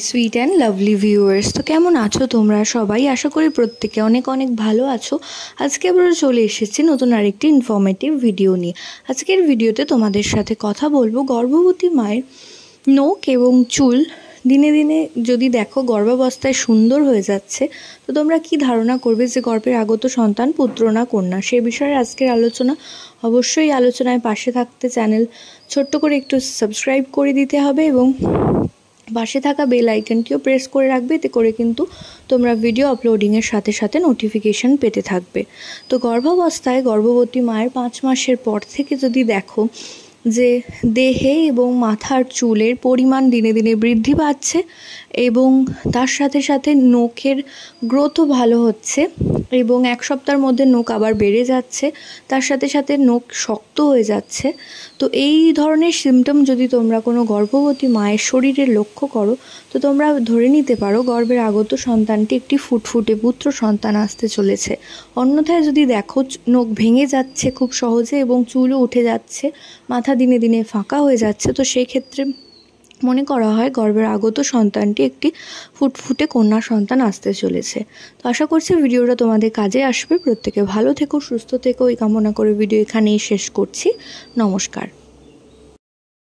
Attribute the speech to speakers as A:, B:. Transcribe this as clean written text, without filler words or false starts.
A: Sweet and lovely viewers, তো কেমন আছো তোমরা সবাই? আশা করি প্রত্যেকে অনেক অনেক ভালো আছো। আজকে আমরা চলে এসেছি নতুন আরেকটি ইনফরমেটিভ ভিডিও নিয়ে। আজকের ভিডিওতে তোমাদের সাথে কথা বলবো গর্ভবতী মায়ের নখ এবং চুল দিনে দিনে যদি দেখো গর্ভাবস্থায় সুন্দর হয়ে যাচ্ছে, তো তোমরা কি ধারণা করবে যে গর্ভের আগত সন্তান পুত্র না কন্যা? সে বিষয়ে আজকের আলোচনা। অবশ্যই আলোচনায় পাশে থাকতে চ্যানেল ছোট্ট করে একটু সাবস্ক্রাইব করে দিতে হবে এবং পাশে থাকা বেল আইকনটিও প্রেস করে রাখবে, এতে করে কিন্তু তোমরা ভিডিও আপলোডিংয়ের সাথে সাথে নোটিফিকেশন পেতে থাকবে। তো গর্ভাবস্থায় গর্ভবতী মায়ের 5 মাসের পর থেকে যদি দেখো যে দেহে এবং মাথার চুলের পরিমাণ দিনে দিনে বৃদ্ধি পাচ্ছে এবং তার সাথে সাথে নখের গ্রোথও ভালো হচ্ছে এবং 1 সপ্তাহের মধ্যে নখ আবার বেড়ে যাচ্ছে, তার সাথে সাথে নখ শক্ত হয়ে যাচ্ছে, তো এই ধরনের সিমটম যদি তোমরা কোনো গর্ভবতী মায়ের শরীরে লক্ষ্য করো, তো তোমরা ধরে নিতে পারো গর্ভের আগত সন্তানটি একটি ফুটফুটে পুত্র সন্তান আসতে চলেছে। অন্যথায় যদি দেখো নখ ভেঙে যাচ্ছে খুব সহজে এবং চুলও উঠে যাচ্ছে, মাথা দিনে দিনে ফাঁকা হয়ে যাচ্ছে, তো সেই ক্ষেত্রে মনে করা হয় গর্ভের আগত সন্তানটি একটি ফুটফুটে কন্যা সন্তান আসতে চলেছে। তো আশা করছি ভিডিওটা তোমাদের কাজে আসবে। প্রত্যেকে ভালো থেকো, সুস্থ থেকো এই কামনা করে ভিডিও এখানেই শেষ করছি। নমস্কার।